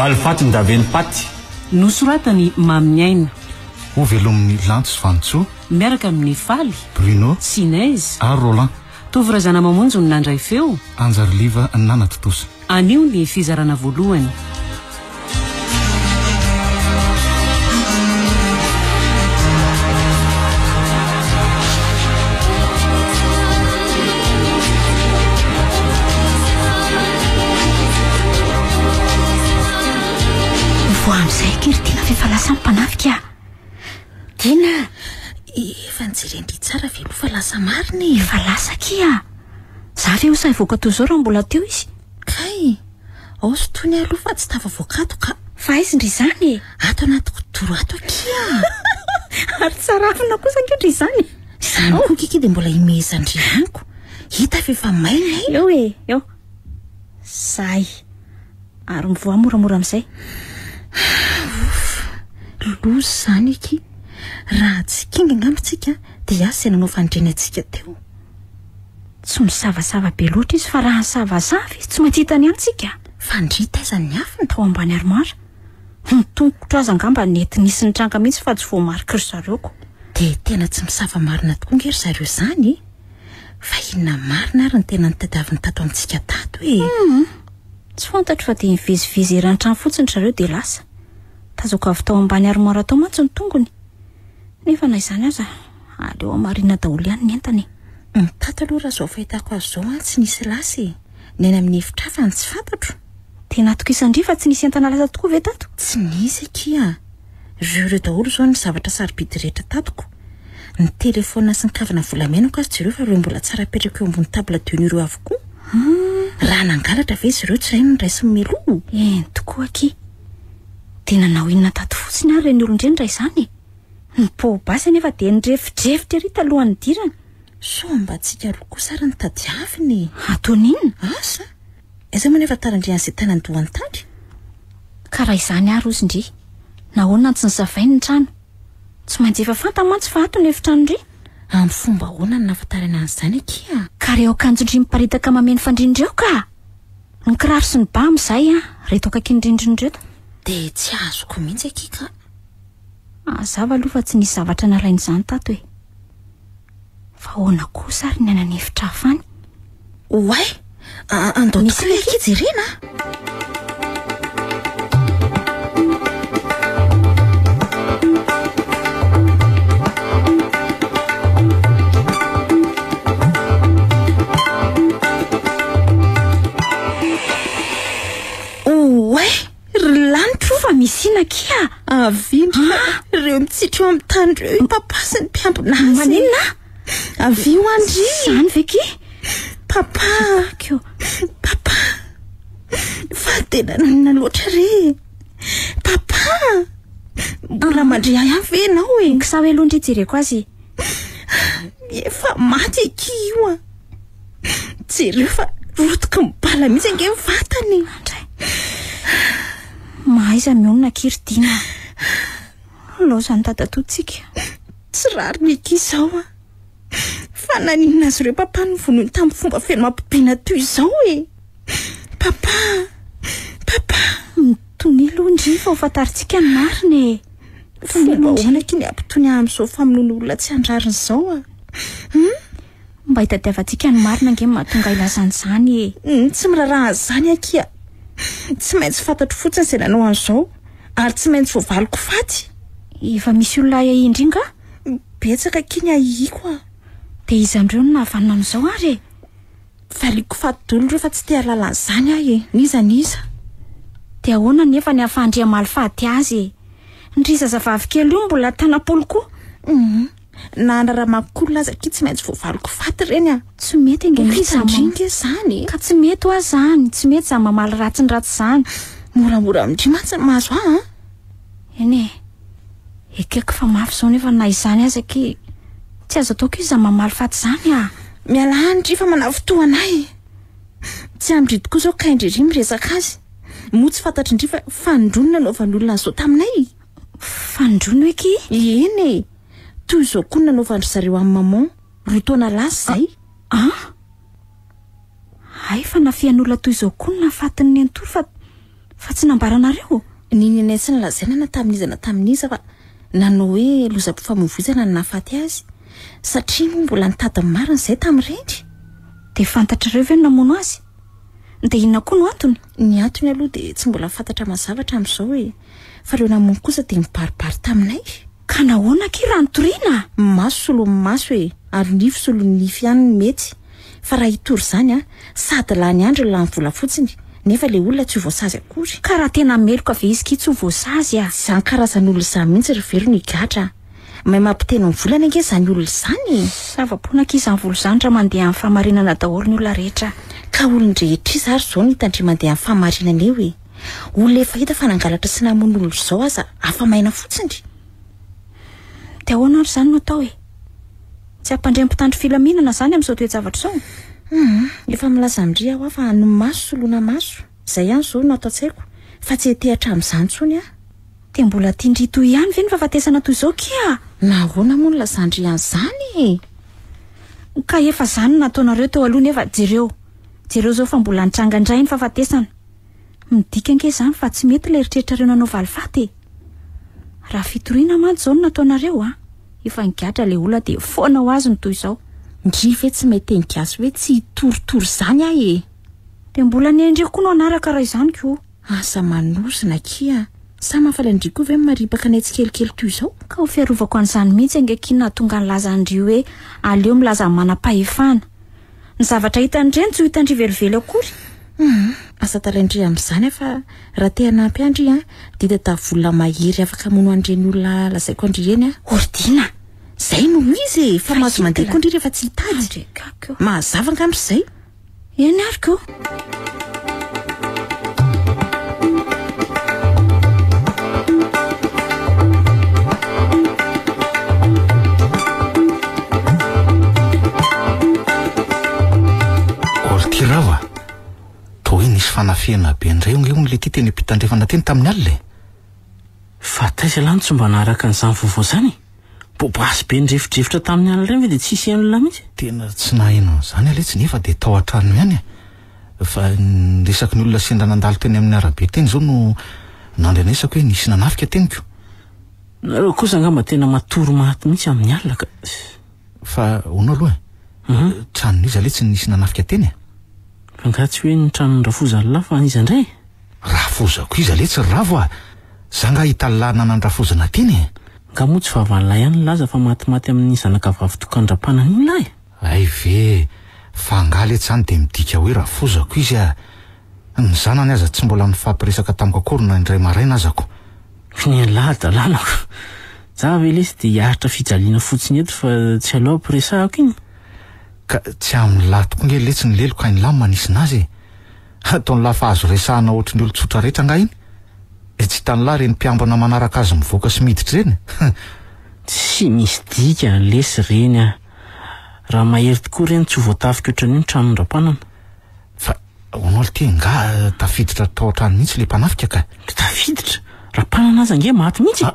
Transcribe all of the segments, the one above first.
alifaty ny daveny paty nosoratany Mamy Aina ho velomin'ny Lanto sy Vantsoa miaraka amin'ny Faly Bruno Sinez ary Roland Tovirazana Mamonjo ny nandray feo Anjary Liva Nana Totosa anio ny fizarana voalohany Amizay kery Tina fefalasa mpanafika Tina efa nijerendry tsara velo fa lasa mariny efa lasa kia za ve osa ivoaka tozao raha mbola teo izy kay ao sy tony aloha fa tsy tafavoaka ato ka fa izy ndry izany ato anaty kotoro ato kia ary tsarafina kosa anketry izany izany koa kika dia mbola imezandry aniko hita fa efa maina eo eo zay ary mivoa moramora amin'izay lozy zany eky raha tsy kinga angambitsika dia asa nanao fandreny atsika teo tsy misavasava be loatra izy fa raha nisavasava izy tsy maintsy hitany antsika fandrita izany afiny tao ambany aromara nitongotra aza angamba nety nisy ny tranga mihitsy fa tsy voamarika ry zareoko dia tena tsy misava marina tokoa ngery zareo zany fa inona marina ary ny tena nitadiaviny tato amintsika tato tsy fantatro fa dia nivezivezy eran'ny trano fotsiny zareo dia lasa tazoka avy tao ambany aromara tao mantsy ny tongony nefa na izany aza aleo amarina daholo ihany ny entany tato aloha raha zao fahitako azy zao tsy nisy lasy ny any amin'ny efitrafany tsy fantatro tena atokisandry fa tsy nisy entana lasa tokoa ve tato tsy nisy kia ireo daholo zao ny zavatra sarobidy rehetra tatoko ny telefona sy ny kavina volamenako azy jereo fa ireo mbola tsara petraka eo ambony tabla dion'ireo avokoa raha nangalatra ve izy ireo tsy ray ny raisy melo tokoa ki tena nao inona tato fotsiny ary reny olon-dreny raha izany ny pobasy nefa dia nyrefidrefitra ery talohan'ny dirana so mba tsika aloha kosa ary ny tadiaviny ataon'inona asa aiza moa nefa tarandriany izay tanandohany tady ka raha izany ary ozy ndry nahoana tsy nizavainy ny trano tsy maintsy efa fanta mantsy fa ato ny efitrano ndry amin'ny fomba ahoana ny nahafantarana an'izany akia ka reo akanjondry miparitaka mameno fandrindreo ka ny kiraro sy ny ba amin'izay reto akakin'indrindrindreto dia tsy azoko mihitsy akika azava aloha fa tsy nisy zavatra nalain'izany tato fa ahoana kosa ary ny anany efitra hafany oay andao misy leky jerena misina kia avindry ireo mitsitro amin'ny tany ireo papa sy ny mpiambinazy maninona avy ho andry zany ve ki papa keo papa fa tena nanina loatra re papa mbola mandre ihany ve ianao kisa hoe aloha ndry jereko azy efa maty eky io jereo fa rotoka mibala mihitsy ange vatany mahaiza mionona kiridina lao zany tadatotsika tsy rary ny eky izao fa naninona azy ireo papa ny vonony tamin'ny fomba feno mampibiana toy izao papa mitony aloha ndry fa ho fantaritsika ny mariny fomba hoana ky ny ampitony amin'izao famonoana olona tsy andrariny izao mba hitadiavantsika ny marina ange mahatonga ilazany zany tsy miraraha zany akia tsy maintsy fantatro fotsiny izay nanao an'izao ary tsy maintsy voavaliko faty efa misy olona indringa betsaka kiny ahiko dia izandreo no nahavanina amin'izao ary valiko faty dolo ireo fa tsy tea lalan'izany ahy niza dia ahoana nefa ny afahandria maly faty azy ndry zazavavy kely io mbola tanapolo koa na raha makolona aza ki tsy maintsy voavaliko faty reny tsy mety angeindringa zany ka tsy mety ho azany tsy mety za mamaly ratsy ny ratsy zany moramora amindry mantsy mahazo eny ekeko fa mafy zao nefa na izany aza ki tsy azo ataoko izy za mamaly faty zany miala andry fa manavotoa anay tsy amindry tokoa zao kaindriry miresaka azy mo tsy fantatry indry fa fandronona naovan'olona zao taminay fandrono eky eny toy izao koa nanaovandry zareo amin'ny maman rotaona lasy zay ay fa nafian'olona toy izao koa nafatiny ny antory fa tsy nambaranareo niny sy nylazaina na tamin'izana tamin'iza fa nanao hoe lozam-pifamoivoizana ny nahafaty azy satria moa mbola nitady marina izay tamin'ireny dia fantatrareo ve no namono azy dia inona koa no antony ny antony aloha dia tsy mbola fantatra mazavatra amin'izao hoe fa ireo namono kosa dia mibaribary taminay ka nahoana ki raha nitoriana maso solon'ny maso hoe ary nify solon'ny nify ihany ny mety fa raha hitory izany sady lany andro lany vola fotsiny nefa ilay olona tsy ho voasazy akory ka raha tena meloka ve izy ki tsy ho voasazy izany karazan'olona izany mihitsy rivero no higatra mahay mampiteny ny volana ange izany olona izany savapoana ki izany volo izany raha mandeha amin'ny fahamarinana daholo ny olona rehetra ka olon-drehetra izy ary izao no hitandry mandeha amin'ny fahamarinana eo hoe olona efa hita fa nangalatra sy namono olo izao aza afa-maina fotsiny dia ahoana ary izany no atao hoe tsy hampandrem-pitandro filaminana izany amin'izao toejavatra izao efa milaza amindry aho fa no maso solona maso izay ihany izao no atao tsaiko fa tsy hetehatra amin'izany tsony dia mbola tiandry toy ihany ve ny fahafatesana toy izao kia nahoana moa no lazandry ihany izany ka efa izany nataonareo teo aloha nefa jereo zao fa mbola nitrangandray ny fahafatesana midika ange izany fa tsy mety ilay eritreritrareo nanao valifaty raha fitoriana mantsy izao no nataonareo efa nigatra ilay olona dia foana ho azy ny toy izao ndry ve tsy mety nigasy hoe tsy hitoritory izany dia mbola niendreko koa no anaraka raha izany koa asa manosina kia sa mahafalandry koa ve maripaka nay tsy kelikely toy izao ka ho fiarovako an'izany mihitsy angekinona tonga nilaza andrio hoe aleo milaza ny manam-pahefana ny zavatra hitandreny tsy ho hitandry velively akory asa talaindry amin'izany fa raha te hanampy andry dia tavola mahery afaka mono andreny olona lazaiko andry eny ordina zay no izy fa mahazo mandeha koa ndry rehefa tsy hitady mahazava angambry izay eny ary koa oltirava to hoe nisy fanafihana be indray onge on'le ty teny mpitandrefana teny tamin'ny alina fa taiza lany tsy mba naharaka n'izany vaovao izany boboasy be ndrefidrefitra tamin'ny alina ireny ve dia tsisy olona mihitsy tena tsy naheno an'izany aletsy nefa dia tao an-trano ihany fa niresaky ny olona sendra nandalo teny amin'ny arabe teny izao no nandrenesako hoe nisy nanafika teniko nareo kosa angamba tena matory maty mihitsy amin'ny alina ka fa onao aloha tranon'izy aletsy nisy nanafika teny fa nga tsy hoe ny tranony rafoza ny lafa izy indray rafozako izy aletsy ravo za nga hitalana nandrafozana teny nga moa tsy vavan'lahy ihany laza fa matimaty amin'ny zanakavavy tokandrapana ny lahy ay ve fa nga letsy zany dia midika hoe rafozako izy ny zanany aza tsy mbola nifampiresaka tamiko akory na indray maraina azako ny lahy dalanako za ve lesy dia hiaritra fijaliana fotsiny eto fa tsy aloha ampiresahako iny ka tsy amin'ny lahy tokoa nge letsy ny leloko hainy lahy manisy nazy ataony lafa azo resahana ohatry ny olo-tsotra rehetra nga iny tsy tany lahy reny mpiambana manaraka azy mivoaka sy miditra reny tsy misy dika lesy reny raha mahery tokoa reny tsy ho voatafika ohatran'io ny tranondram-panana fa onao ty nga tafiditra tao an-trano mihitsy le mpanafika ka tafiditra raha mpanana azy ange maty mihitsy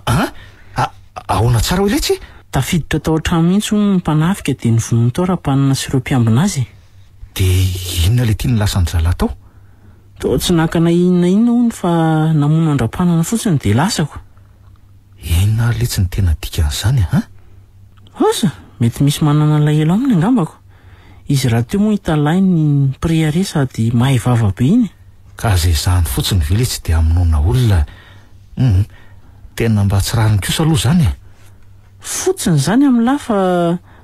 ahoana tsara hoe letsy tafiditra tao an-trano mihitsy ny mpanafika dia nyvonony tao raha mpanana sy ireo mpiambina azy dia inona le tiany lasany zala tao to tsy nakana inona hony fa namono andram-panana fotsiny dia lasako inona letsy ny tena dikan'izany osa mety misy manana lahelo aminy angambako izy raha teo moa hitalahy ny priare sady mahay vava be iny ka zay zany fotsiny ve letsy dia aminona olona tena mba tsy rariny kosa aloha zany fotsiny zany amin'ny lahy fa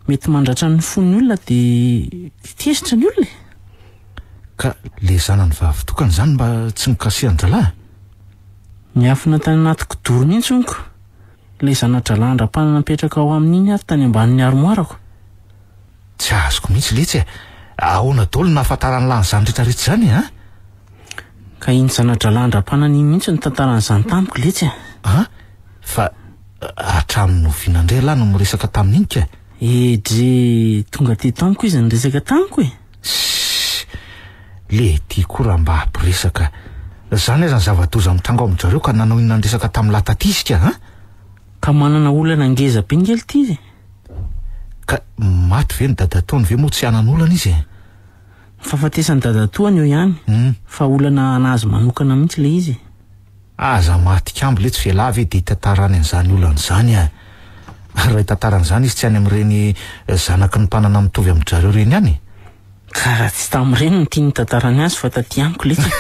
mety mandratra ny fon'ny olona dia tesitra ny olona ka le zanany vavy tokany zany mba tsy mikasihan-dralahy miafina tany anaty kidoro mihitsy onko le zana-dralahy andram-panana mipetraka ao amin'iny ary tany ambanin'ny armoarako tsy azoko mihitsy letsy ahoana daholo nahafantarany lany zany rehetrarehetra zany ka iny zana-dralahy andram-panana iny mihitsy ny tantaran'izany tamiko letsy fa hatramin'ny novianandray lahy no miresaka tamin'iny ka dre tonga ty tamiko izy nyresaka tamiko le ty koa raha mba hampiresaka zany aza ny zava-doza mitrango ao amin'izareo ka nanao inona nyresaka tamin'ny latatizika ka manana olana ngeza be ngely ty izy ka maty ve ny dadataony ve moa tsy hanan'olana izy fahafatesany dadatoany eo ihany fa olana anazy manokana mihitsy le izy aza matikambo le tsy velavy de tantarany an'izany olon'izany a. Raha tantaran'izany izy tsy any amin'ireny zanaky ny mpanana mitovy amin'jareo reny ihany. Ka raha tsy tamin'ireny no tiany tantarany azy fa taty amiko letsy.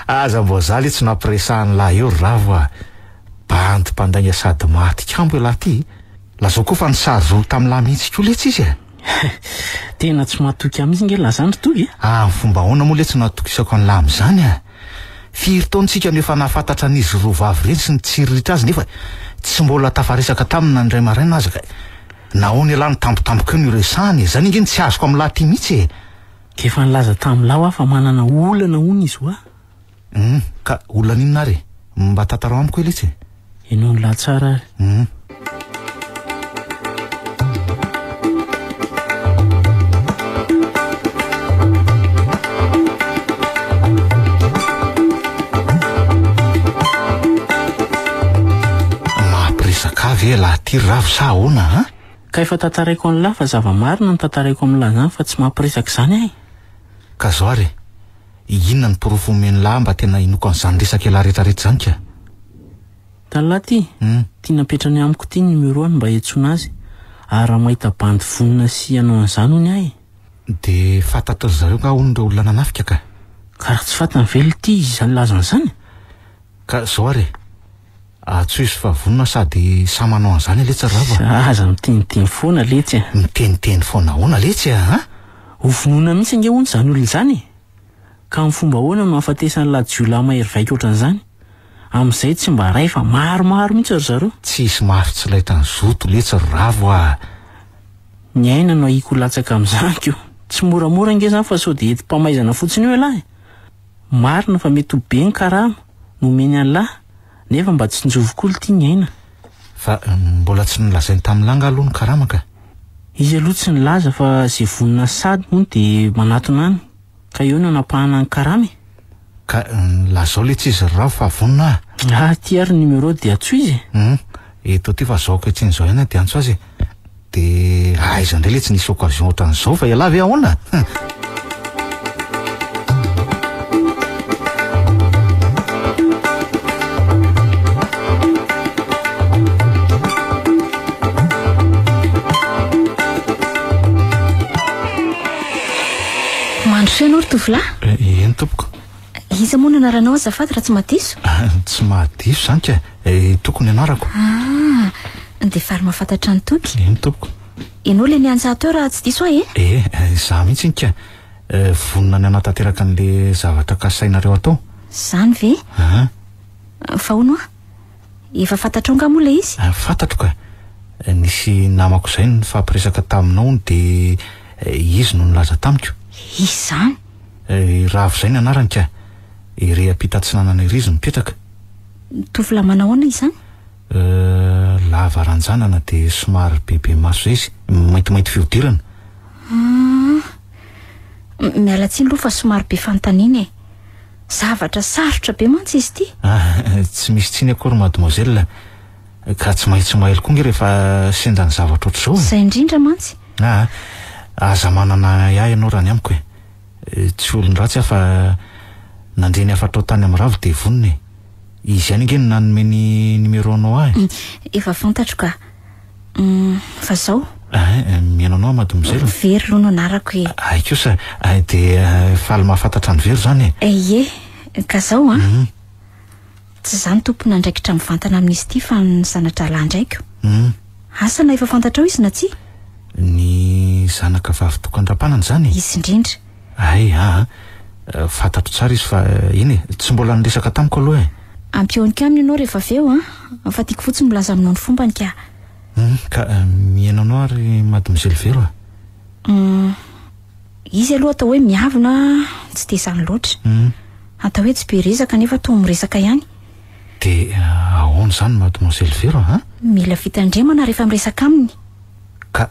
Aza mbo zaho le tsy nampiresahany lahy eo ravo a. Bandy mpandainga sady matikambo lahy ty. Lazao koa fa nisarozolo tamin'ny lahy mihitsy koa letsy izy a. Tena tsy mahatoky am'izy nge lazany toy fomba ahoana moa le tsy nahatokisako any lahy am'izany a. Firy taontsika nefa nahafantatra an'izy roa vavy reny sy ny tsiriritra azy nefa tsy mbola tafaresaka taminy na ndray maraina azy ka nahoana lahy nitampotampoka ny resahany zany ingeny tsy azoko amin'ny lahy ty mihitsy e. Kefa nilaza tamin'lahy aho fa manana olana hono izy hoa. Ka olana inona ary mba tantarao amiko letsy ianao ny lahy tsara ary. Ve lahy ty ravo sa ahoana ha? Ka efa tantaraiko any lahy fa zava-marina ny tantaraiko amin'ny lahy zany fa tsy mampiresaka izany ahy. Ka zao ary inona ny porofo omeny lahy mba tena inoko an'izany resaka lahy rehetrarehetra zany ka? Talahy ty tia napetrany amiko ty ny numéro-any mba hiantsoana azy ary raha mahita bandy vonona sy anao an'izany hony ahy. De fantatra zareo nga hono olona nanafika ka? Ka raha tsy fantany vely ty izy zany lazany zany. Ka zao ary tsy izy fa vonona sady sa manao an'izany letsy ravo. Aza miteniteny foana letsy a. Miteniteny foana ahoana letsy a? Ho vonoina mihitsy ange hono zany olona izany. Ka amin'ny fomba ahoana no hafatesany lajiolahy mahery vaika ohatran'izany. Amin'izay tsy mba ray fa maromaro mihitsy ry zareo. Tsy isy mafy tsy laitany zoto letsy ravo a. Ny aina no ahiko latsaka amin'izany keo. Tsy moramora nge zany fa sao de ety mpamaizana fotsiny eo lahy. Marina fa mety ho be ny karama no omeny any lahy. Nefa mba tsy njovok'olo ty ny aina. Fa mbola tsy nilazainy tamin'ny langa aloha ny karama ka? Izy aloha tsy nilaza fa zay vonina sady moa de manatona any. Ka eo no napahana ny karama. Ka lazao letsy izy ravo fa vonina ty ary numéro de atso izy. Eto ty fa zao ketriny zao ihany de antso azy. De aiza indray le tsy nisy occasion ohatran'izao fa iala ve ahoana? Androfianao ry tovolahy? Eny tompoko. Iza moa anaranao azafady raha tsy mahadiso? Tsy mahadiso zany ka tokony anarako. De fary mahafantatra ny toky. Eny tompoko. Ianao le nianja teo raha tsy diso ahy za mihitsy iny ka vonona ny anatanteraka an'le zavatra kasainareo atao. Zany ve? Fa hono a? Efa fantatrao nga moa le izy? Fantatro ka. Nisy namako zay ny fampiresaka taminao de izy no nilaza tamiko. Izy zany? Ravo zay ny anarany ka. Ream-pitatsinanana izy mipetraka. Tovolahy manao ahoana izy zany? Lava ranjanana de somary bebe maso izy, maintimainty fihodirana. Miala tsiny aloha fa somary be fanontaniana zavatra sarotra be mantsy izy ty. Tsy misy tsiny akory mademoiselle. Ka tsy maintsy mahaelo koa nge rehefa sendra ny zavatra ohatr'izao. Zay indrindra mantsy. Aza manana ahy ianao raha ny amiko tsy olon-dratsy aho fa nandreny afatao tany amin'ny ravo de vonona izy ihany nge ny nanome ny numéro anao ahy. Efa fantatro ka. Fa zao miaino anao mademoiselle. Very aloha no anarako Ai kosa de faly mahafantatra ny very zany Ie, ka zao tsy zany tompona ndraikitra mivantana amin'izy ty fa ny zanatra lahy ndraiko. Asa na efa fantatrao izy na tsy? Ny zanaka vavy tokandram-panany zany. Izy indrindra. Fantatro tsara izy fa iny tsy mbola niresaka tamiko aloha Ampioniko aminy ianao rehefa aveo fa tiako fotsiny milaza aminao ny fombany ka. Ka miaino anao ary mademoiselle Vero Izy aloha atao hoe miavina tsy te izany loatra. Atao hoe tsy be resaka nefa toa miresaka ihany. De ahoana zany mademoiselle Vero Mila fitandremana rehefa miresaka aminy. Ka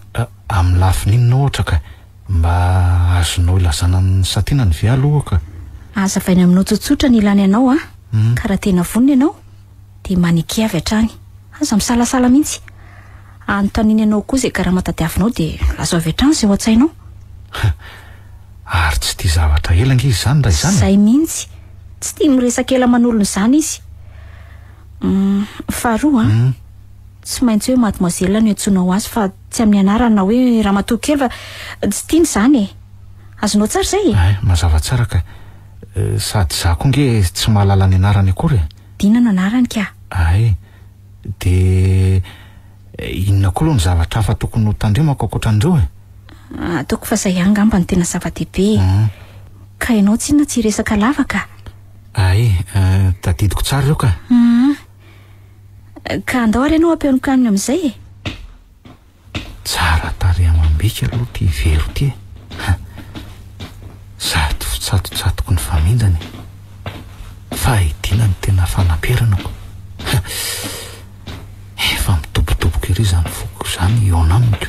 amin'ny lafiny inona ohatra ka mba azonao ilazana ny satinany ve aloha ka? Azavaina aminao tsotsotra ny ilany anao ka raha tena vonona ianao de maniky avy hatrany. Aza misalasala mihitsy. Anontaniana anao koa zay karama tadiavinao de lazo avy hatrany zay ao an-tsainao. Ary tsy tia zavatra ela nge izany raha izany. Zay mihitsy. tsy tia miresaka ela man'olona izany izy. Faharoa tsy maintsy hoe mademoiselle no antsoina ho azy fa tsy amin'ny anarana hoe ramatoa kely fa tsy tiany izany e. Azonao tsara izay e? Ay, mazava tsara ka. Sady za koa nge tsy mahalala ny anarany akory. Dina no anarany ka. Ay, de inona koa aloha ny zavatra hafa tokony ho tandremako ankoatran'ireo e? Ataoko fa izay angamba ny tena zava-dehibe. Ka ianao tsinona tsy resaka lavaka? Ay, tadidiko tsara ireo ka. Ka andao ary ianao ampianokaniny amin'izay e? Tsara tarehy amam-bika aloha ty vero ty e. Sady fitsatotsatoko ny famindrany, fahidina ny tena fanamperanako. Efa mitobotoboka ery zany foko zany eo anamiko.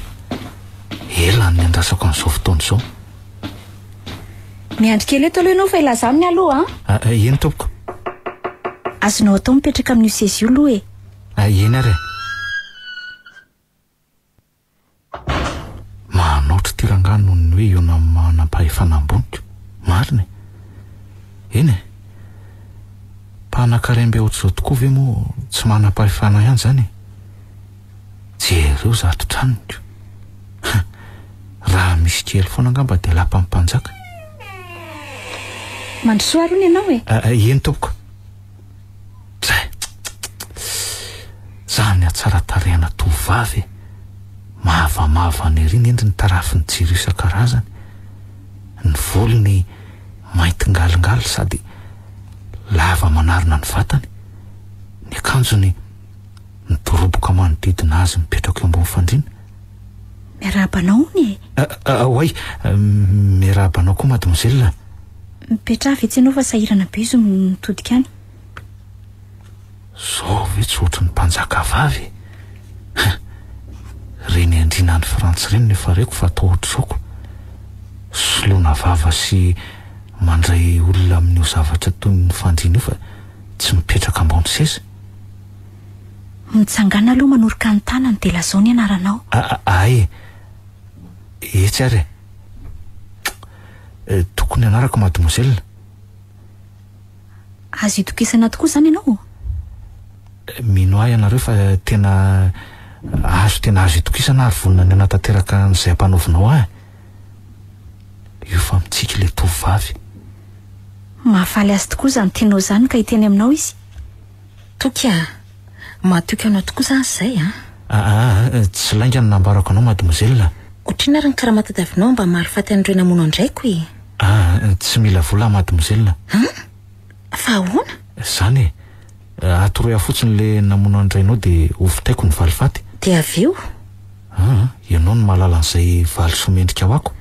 Ela ny andrasako an'izao fotoana izao. Miandry kely eto aloha ianao fa ilaza aminy aloha Eny tompoko. Azonao atao mipetraka amin'io seza io aloha e. Eny ary. Manaotra ty rangano noho ny hoe eo nampahefanam-boniko. Marina. Eny e. Mpanan-karembe ohatr'izao tokoa ve moa tsy manam-pahefana ihany zany? Jereo zato traniko. Raha misy kely foana angamba dia lapa mpanjaka. Mandrosoa arony ianao e? Eny tompoko. Zany atsara tarehana tovavy. Mahavamavana ery ny endriny tarafiny jiro isan-karazany. Ny volony mainty ngalingaly sady lava manarina ny vatany. Ny akanjony midoroboka manodidina azy mipetraka eo ambony fandriana. Miarabanao ny e? Oay, miarabanao koa mademoiselle. Mipetra avy etsy ianao fa sahirana be izy mitodika any. Zao ve tsy ohatry ny mpanjaka vavy? Reny andrina ny Frantsy reny nefa reko fa atao ohatr'izao. Soloana vava sy mandray olona amin'io zavatra toy ny fandriana io fa tsy mipetraka ambony seza. Mitsangana aloha manoroka ny tanany dia lazao ny anaranao. Ay, etsy ary. Tokony anarako mademoiselle. Azo itokisana tokoa zany ianao? Mino ahy ianareo fa tena azo itokisana ary vonina ny anatanteraka n'izay ampanaovinao ahy. Io fa mitsika ilay tovavy. Mahafaly azy tokoa zany tianao zany ka hiteny aminao izy. Toka, mahatoky anao tokoa zany izay Tsy lainga ny nambarako anao mademoiselle. Otrina ary ny karamatadavinao mba maharifaty an'ireo namono andraiko e. Tsy mila vola mademoiselle. Fa ahoana? Zany atoroy fotsiny le namono andrainao dia ovitaiko ny valifaty. Dia avy eo? Ianao no mahalala an'izay valy somendrika ho ako.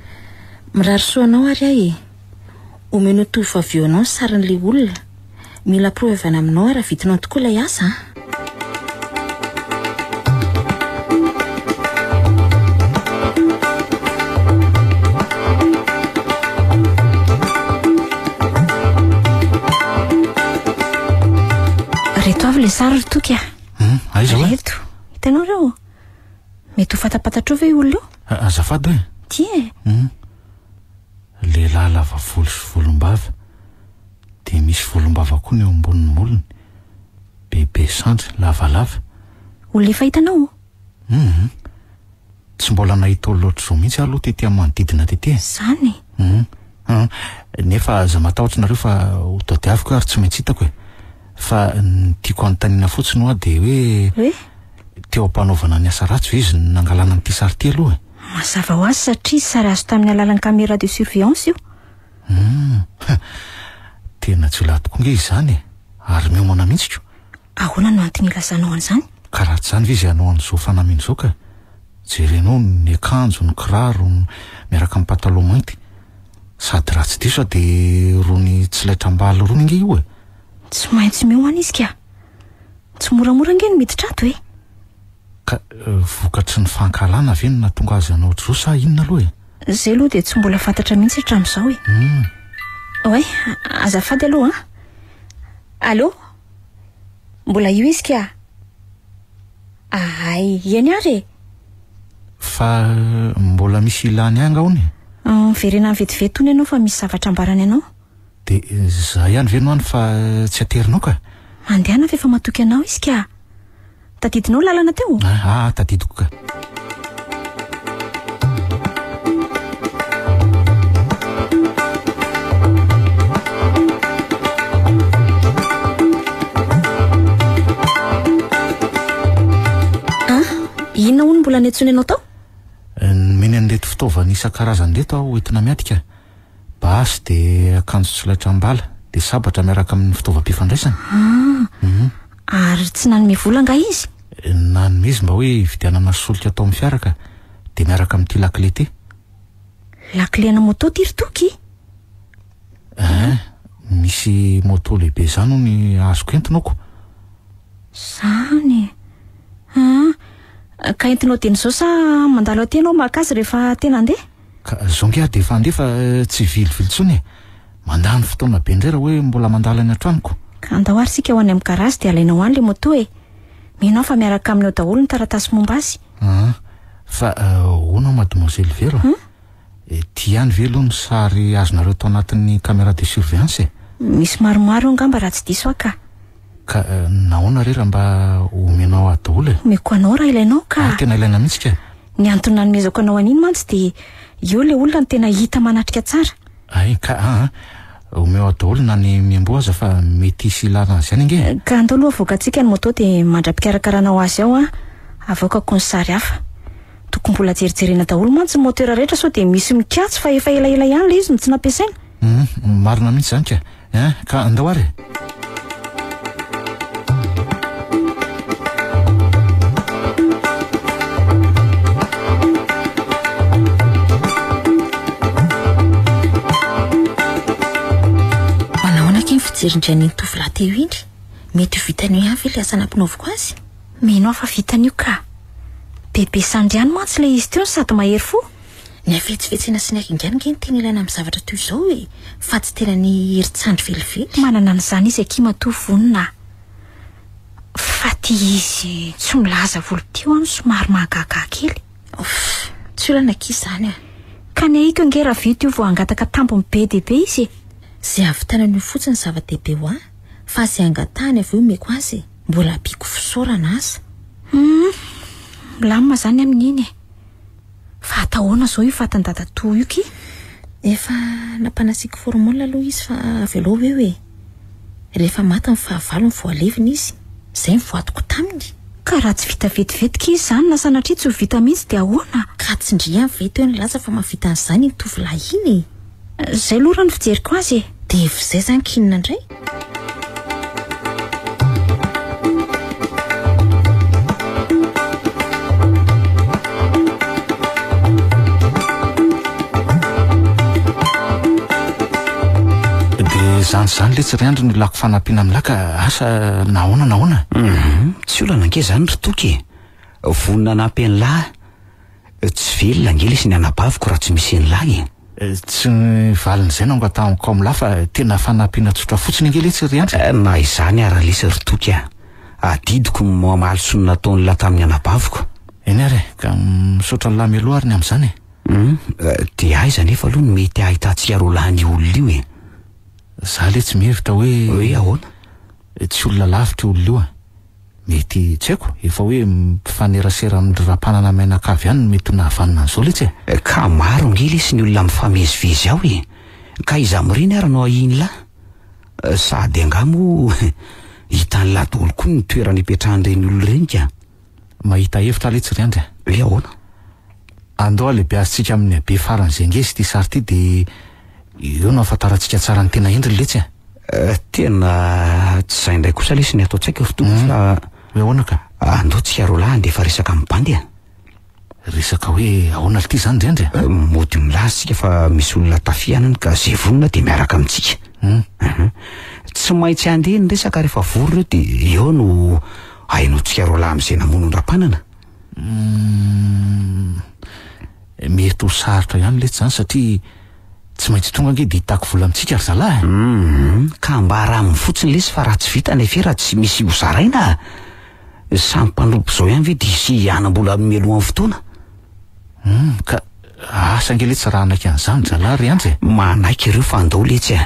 Mirary soanao ary ahy e. Omeno tovavy eo anao ny sarin'ilay olona. Mila provana aminao raha vitinao tokoa ilay asa. Reto avy ilay sary toky a. Aiza hoe? Reto. Hitanao reo? Mety ho fatapatatra ve olona io? Azafady hoe? Tia lehilahy lava volo sy volombava. Dia misy volombava koa ny eo ambonin'ny molony. Bebe sandry, lavalava. Olona efa hitanao? Tsy mbola nahita olona ohatr'izao mihitsy aloha tetỳ amin'ny manodidina tetỳ. Zany. Nefa aza matahotra nareo fa ho tadiaviko ary tsy maintsy hitako e. Fa ny tiako anontaniana fotsiny hoa dia hoe teo ampanaovana ny asa ratsy izy nangalana n'ity sary ty aloha e. Mazava ho azy satria sary azo tamin'ny alalan'ny caméra de surveillance io. Tena tsy lahy tokoa nge izany e. Ary miomana mihitsy ko. Ahoana no antony ilazanao an'izany? Ka raha tsy zany ve izy hanao an'izao fanamiana izao ka. Jerenao ny akanjo, ny kiraro, miaraka amin'ny pataloha mainty. Sady raha tsy diso dia rony tsy laitram-balo rony nge io e. Tsy maintsy miomana izy ka. Tsy moramora nge ny miditra ato e. Ka vokatry ny fankalana ve no nahatonga azy anao ohatr'izao sa inona aloha e? Zay aloha dia tsy mbola fantatra mihitsy hatramin'izao e. Oe, azafady aloha Allô? Mbola io izy ka? Ay, eny ary e? Fa mbola misy ilany anga hony? Verena vetivety tony ianao fa misy zavatra ambarany anao. De za ihany ve no any fa tsy aterinao ka? Mandehana fa efa matoky anao izy ka. Tadidinao lalana teo? Tadidiko ka. Inona hono mbola netsony anao tao? Meny an'reto fitaovana isan-karazany reto aho entina miatika. Basy de akanjo solaitram-bala de sabatra miaraka amin'ny fitaovam-pifandraisana. Ary tsy nanome vola nga izy? Nanome izy mba hoe vidianana solika atao amin'ny fiaraka de miaraka amin'ity lakile ty. Lakile ana moto ty ry toky? Misy moto lehibe zany ny azoko entinako. Zany. Ka entinao teny zao sa mandalo aty anao makazy rehefa tena andeha? Ka zongia de efa andefa tsy vilivily mandany fotoana be indray raha hoe mbola mandalo any an-tranoko. Ka andahoary sika ho any amin'ny garazy de alainao any le moto e. Menao fa miaraka amin'ny ao daholo ny taratasy momba azy. Fa hono mademoiselle Vero. Ty ihany ve aloha ny sary azonareo tao anatin'ny caméra de surveillance? Misy maromaro angamba raha tsy diso ka. Ka nahoana rera mba omenao adaolo? Omeko anao raha ilainao ka. Tena ilaina mihitsy ka. Ny antony nanomezako anao an'iny mantsy de eo le olona ny tena hita manatrika tsara. Ay ka omeo adaolo na ny miamboaza fa mety hisy ilana azy ihany nge. Ka andao aloha avoakantsika ny moto de mandra-pikarakarana azy ao avoakako ny sary hafa. Tokony mbola jerijerena daholo mantsy ny motera rehetra sao de misy mikatsy fa efa elaela ihany le izy no tsy nampiasaina. Marina mihitsy zany ka. Ka andao ary. Fijerindreny ny tovolahy teo indry. Mety ho vitany ihany ve le asa nampinaoviko azy? Menao fa vitan'io ka. Bebe sandriany mantsy le izy teo sady mahery fo. Ny afetsifetsena sy ny akingany nge ny tena ilaina amin'ny zavatra toy izao e. Fa tsy tena ny herintsandro velively. Manana an'izany izy aky matoa vonina. Fa ty izy tsy milaza volo teo any somary mahagaga kely. Tsy olana aky izany Ka ny aiko nge raha vito io vao angataka tampony be dehibe izy. Zay avitanany io fotsiny zava-dehibe ho fa zay angatahany avy eo meko azy mbola ampiko fisaorana aza. Milamina zany amin'iny fa atahoana zao io fatandadatoa io ki? Efa nampanasiako formule aloha izy fa avy aloha hoe rehefa maty ny fahavalo ny voaleviny izy zay ny voatoko taminy. Ka raha tsy vita vetivetika izy zany na sanatria tsy ho vita mihitsy de ahoana? Ka tsy ndria ny veto eo ny laza fa mavita an'izany ny tovolahy iny. Zay aloha ny fijeriko azy de zay zany kinina indray. De zany le tsy riandro ny lako fanampiana amin'ny laka asa nahoana. Tsy olana ange zany ry toky. Vonina nampy an'lahy. Tsy velona angely sy ny anabaviko raha tsy misy an'lahy. Tsy valin'izay no angatahako amin'ny lafa tena fanampiana tsotra fotsiny angely tsy riandro. Na izany ara-lesa ry toky adidiko mamaly sonina nataony lahy tamin'ny anabaviko. Eny ary ka misaotra lahy mialoha ary ny amin'izany de aiza nefa aloha ny mety ahitatsiaro lahy olona io za le tsy mihevitra hoe ahoana tsy olona lavitra olona io mety tsy haiko efa hoe mifanerasera amin'ny rapanana mainakavy ihany mety nahavanina an'izao le tsy ka maro angely sy ny olona mifamezivezy ao ka iza miriny ary no ahiny lahy sady angamo hitan'ny lahy daholo koa ny toerana ipetrahan'ireny olona ireny ka mahita hevitra le tsy riandra ahoana andao lehibe azitsika amin'ny habe faran'izay ngesy ty sary ty de eo no afantarantsika tsara ny tena endriny le tsy tena tsy zay indray kosa lesy ny ataotsaika fitomo fa hoe ahoana ka andao tsiaro lahy andefa resaka amin'ny bandy resaka hoe ahoana ty zany riandra mody milazy fa misy olona tafianany ka zay vonina de miaraka amintsika tsy maintsy andeha ny resaka rehefa vory reo de eo no hainao tsiaro lahy amin'izay namonon-drapanana mety ho sarotra ihany le tsy zany satria tsy maintsy tonga nge de hitako vola amintsika ry zalahy ka mba raha amin'ny fotsiny lesy fa raha tsy vita nefa raha tsy misy hozaraina samy mpanompo zao ihany ve de sy anam-bola mialohan'ny fotoana ka asa nge le tsy raha anaiky an'izany zalahy ry andry manaiky ireo fa andao letsy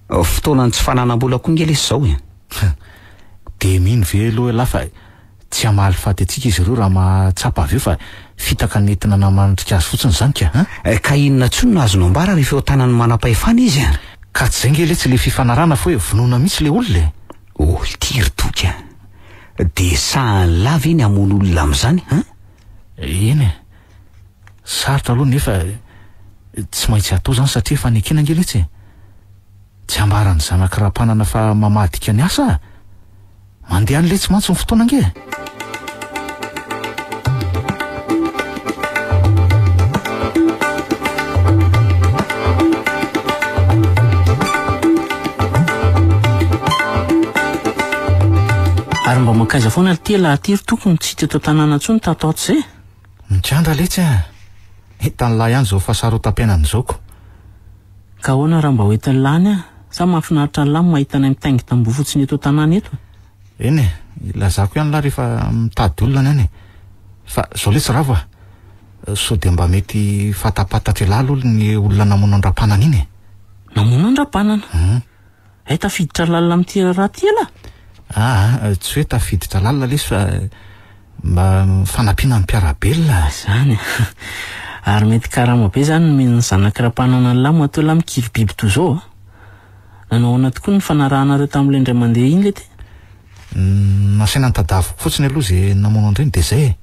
Fotoana tsy fananam-bola koa ngely izy zao de mino ve aloha lahy fa tsy hamaly faty atsika izy ireo raha mahatsapa avy eo fa fitaka nentina namantrika azy fotsiny zany ka inona tsony no azonao ambara rehefa eo tanany manam-pahefana izy ka tsy zay ngely tsy le fifanarana fa hoe vonoina mihitsy le olona tiry toky de sahany lava iny hamono olona am'izany eny sarotra aloha nefa tsy maintsy atao zany satria fanekena ngely etsy tsy ambarany zanak'ram-panana fa mamadika ny asa mandeha an'le tsy mantsy ny fotoana nge ary mba mankaiza foana tia lahatiry tokony tsy hita tao tanàna tsony tataotra zay mikiandra letsy hitany lahy ihany zao fahasarotam-piainany zaoko ka ahoana raha mba hoentin'ny lany sa mahafinaritra ny lamy mahita ny mitaingy tambo fotsiny eto tanàna eto eny ilazako ihany lahy rehefa mitady olona any fa zao letsy rava so de mba mety fatapatatra lalo ny olona namono andram-panana iny namono andram-panana ay tafiditra lalina amin'ity raha ty tsy hoe tafiditra lalina lesy fa mba fanampiana ny mpiarabelona zany ary mety karama be zany ny zanak'ram-panana ny lamo atao lahy mikiry biby toy zao nanao tokoa ny fanarahanareo tamin'ilay indray mandeha iny lety nasaina nytadaviko fotsiny aloha zay namono andreny de zay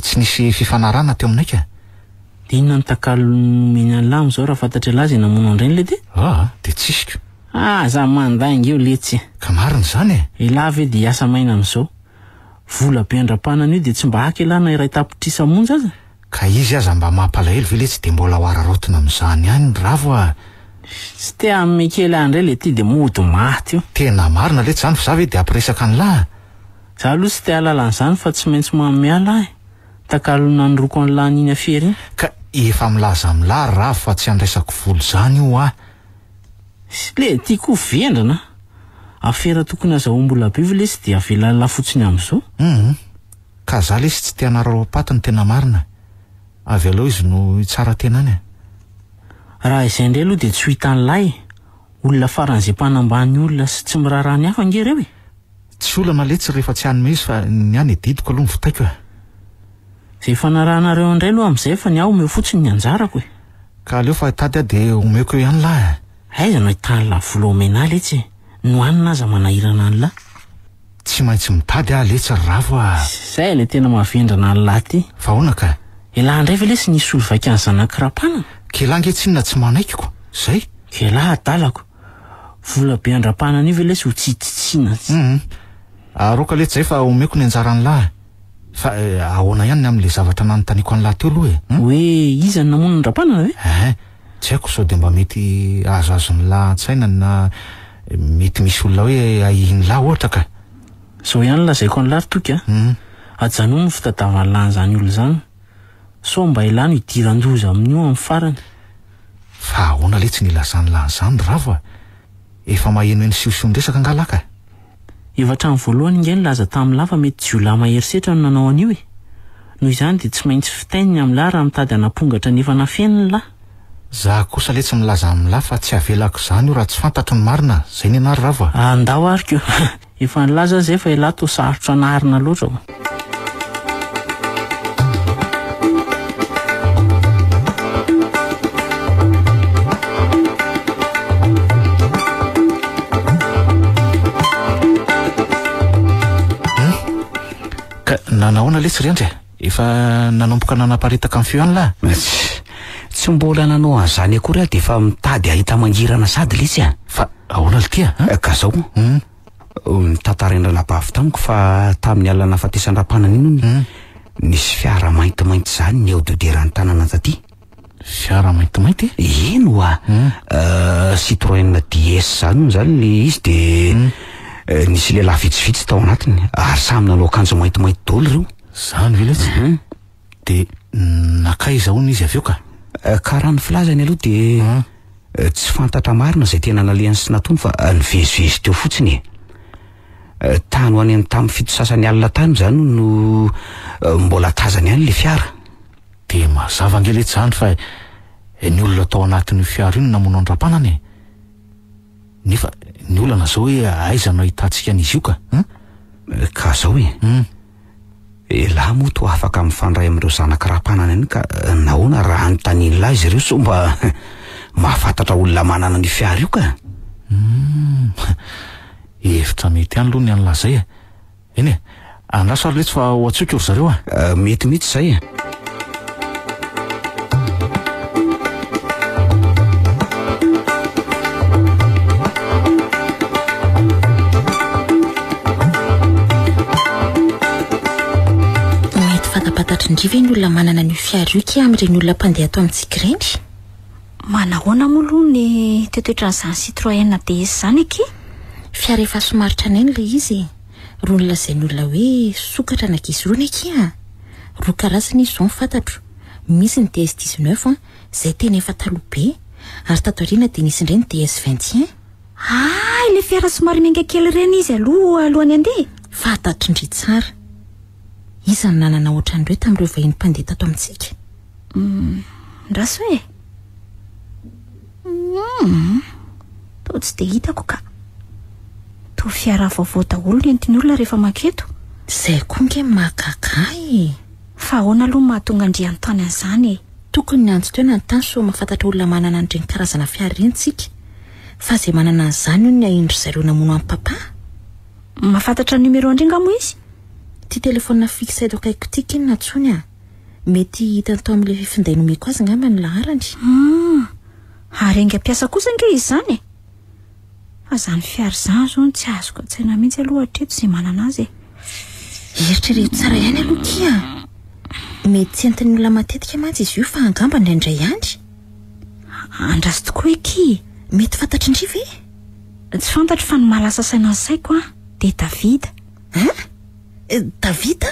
tsy nisy fifanarana teo aminay ka de inona ny takalo nomeny any lamo zao raha fantatra lazy namono andreny lety de tsisiko za mandainga eo letsy ka mariny zany ilahy ve de hiasa maina am'izao vola be andram-panana io de tsy mba haka ilahy na iray tapitrisa monja aza ka izy aza mba mampalahelo ve letsy de mbola hoararotina am'izany ihany ravo tsy te ame kely andray le ty de mody maty io tena marina letsy zany fa za ve de ampiresaka ny lahy za aloha tsy te alalan'izany fa tsy maintsy manome alahy takalona nyroko an'lahy niny afery iny ka efa milaza milahy ravo fa tsy andraisako volo zany io le ty koa vendrana afera tokony azahoam-bola be ve lesy de avelalala fotsiny am'izao ka za lesy tsy te anarao apaty ny tena marina avy alao izy no tsara tena any raha izay indray aloha de tsy ho hitany lahy olona faran'izay mpanambany olona sy tsy mirarany hafa nge reo tsy olana letsy rehefa tsy hanome izy fa ny any didiko aloha mivitaiko zay fanarahanareo indray aloha am'izay fa ny aho omeo fotsiny ny anjarako ka aleo fa tady de omeko eo ihany lahy aiza no hitany lahy vola omena letsy no anina aza manahirana any lahy tsy maintsy mitady letsy ravo zay le tena mahavendrana ny lahy ty fa hoana ka ilahy indray ve lesy nisy olo vaika ny zanak'ram-panana kelahy nge tsinona tsy manaikiko zay kelahy adalako vola be andram-panana io ve lesy ho tsitsitsina aroka letsy zay fa omeko ny anjarany lahy fa ahoana ihany am'le zavatra nanontaniako any lahy teo aloha hoe iza ny namono andram-panana ve tsy haiko sao de mba mety azazony lahy an-tsaina na mety misy olona hoe ahiny lahy ohatra ka zao ihany lazaiko any lary toky ajanono ny fitadavan'ny lany zany olo zany so mba ilany hidiran-doza amin'io amin'ny farany fa ahoana letsy nilazany lany zany ravo efa maheno eny siosion-dresaka angalaka evatrany voalohany inge ny laza tamin'ny lafa mety jiolahy maherisetra no nanao an'io noho izany de tsy maintsy fitaininy amin'ny lahy raha mitady hanapongatra nefa nafeniny lahy za kosa letsy milaza amin'ny lahy fa tsy avelako zany io raha tsy fantatro ny marina zay ny anary ravo andao ariko efa nilaza zay fa ilahy to sarotra anarina loatra nanahoana letsy riandry efa nanomboka nanaparitaka amin'ny feo any lahy tsy mbola nanao an'izany akory de efa mitady ahita mangirana sady letsy fa ahoana le ty ka zao mitantaraindrana bavy tamiko fa tamin'ny alana fatesan-dram-panana iny nisy fiara maintimainty zany ny eo doderan'ny tanàna taty fiara maintimainty ino Citroën DS zany le izy de nisy lehilahy vitsivitsy tao anatiny ary samy nanao akanjo maintimainty daholo reo zany ve letsy de nakaiza hono izy avy eo ka karaha ny filazany aloha de tsy fantatra marina zay tena nalehany sy natony fa nivezivezy teo fotsiny tany ho any any tamin'ny fito sasany alina tany zany no mbola tazany any le fiara de mazava nge letsy zany fa ny olona tao anatin'ny fiara io no namono andram-panany nefa ny olana zao hoe aizanao hitantsika an'izy io ka zao laha moa to afaka mifandray amin'ireo zanakarapanana iny ka nahoana raha anontanian'la izy ireo so mba mahafantatra olona manana ny fiara io ka hevitra mety any aloha ny an'lazay eny andraso ary letsy fa ho atsoika ry zareo mety mihitsy zay Ndrive ny olona manana ny fiara io ka amin'ireny olona mpandeha ato amintsika ireny manahoana moa aloha ny toetoetra n'izany Citroën DS zany aky fiara efa somaritra nainy ilay izy roa ny lazain'ny olona hoe sokatra anankizy roa ny aky roa karazany izy zao ny fantatro misy ny DS19 izay tena efa taloha be ary tato aoriana dia nisy indray ny DS21 ilay fiara somary mianga kely ireny izy alohany andeha fantatro indry tsara iza ny nanana ohatran'ireo tamin'ireo vahiny mpandeha tato amintsika ndraso hoe to tsy dia hitako ka to fiara vaovao daholo ny antiny olona rehefa maketo izay koa nge mahakakay fa ahoana aloha mahatonga andrian-tany an'izany tokony ny antso toena ny tany so mahafantatra olona manana an'ireny karazana fiara ireny tsika fa izay manana an'izany io ny aindry zareo namono amin'ny papa mahafantatra numero andringa moa izy ty telefona fixe eto akaiko tika iny natsony mety hita tao amin'ilay fifinday nomeko azy ngamba ny laharany ary enga mpiasa kosa nge izy zany fa zany fiara zany zao ny tsy azoko an-tsaina mihitsy aloha hatreto izay manana azy eritrereto tsara ihany aloha kia mety tsy antin'ny olona matetika mantsy izy io fa angamba indraindray ihany andraso tokoa eky mety fantatry indry ve tsy fantatro fa ny mahalasa saina ny saiko dia Davida Davida?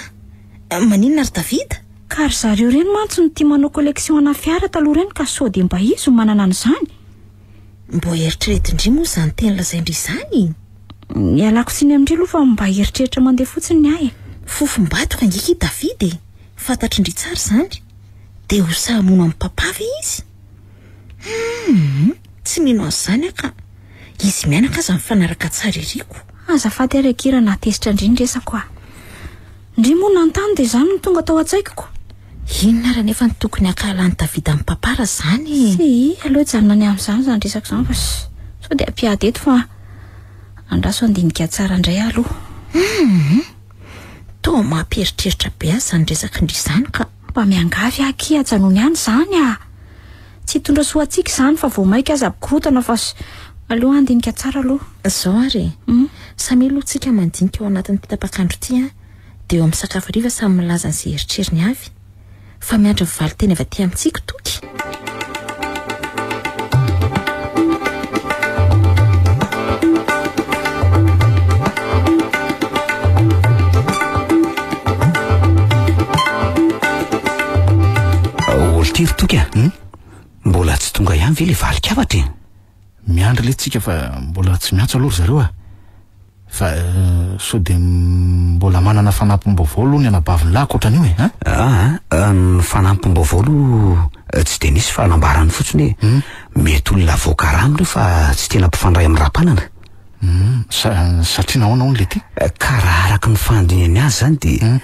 Maninona ary Davida? Ka ry zareo ireny mantsy ny tia manao collection ana fiara taloha ireny ka sao dia mba izy ho manana an'izany mbo eritrerety indry moa izany tena lazaindry izany ialako tsiny amindry aloha fa mba eritreritra mandeha fotsiny ny ahy fofombatoka angeka i Davida fantatry indry tsara izany dia ho sahamono amin'ny papa ve izy tsy mino an'izany aka izy mianaka aza mifanaraka tsara iriko azafady ary akira natesitra indrindra resako ndry moa nantany dia izany no tonga tao an-tsaikoko inona raha nefa ny tokony akahalany Davida amin'ny papara izany sy aloha janona ny amin'izany izany resaka izany fa sao dia ampiady eto fa andraso andinika tsara indray aloha toa mampieritreritra be azy izany resaka indry izany ka mba miangavy aky ajanony ihany izany tsy hitondra soantsika izany fa vao maika aza abikorotana fa aloha andinika tsara aloha zao ary samy aloha tsika mandinika ao anatin'ny tapakandro ity dia eo amin'ny sakafo riva samy milaza n'izay eritreriny avy fa miandry mivaly teny avy aty amintsika toky olo tiry toky mbola tsy tonga ihany ve le valikavatra miandry le tsika fa mbola tsy miantso aloha zareo fa sao dia mbola manana fanampim-baovao aloha ny anabaviny ohatran'io ny fanampim-baovao aloha tsy dia nisy fanambarany fotsiny hoe mety olona voakarano reo fa tsy tena mpifandray amin'ny rapanana satria nahoana hono le ty ka raha araka ny fandiniany azy zany dia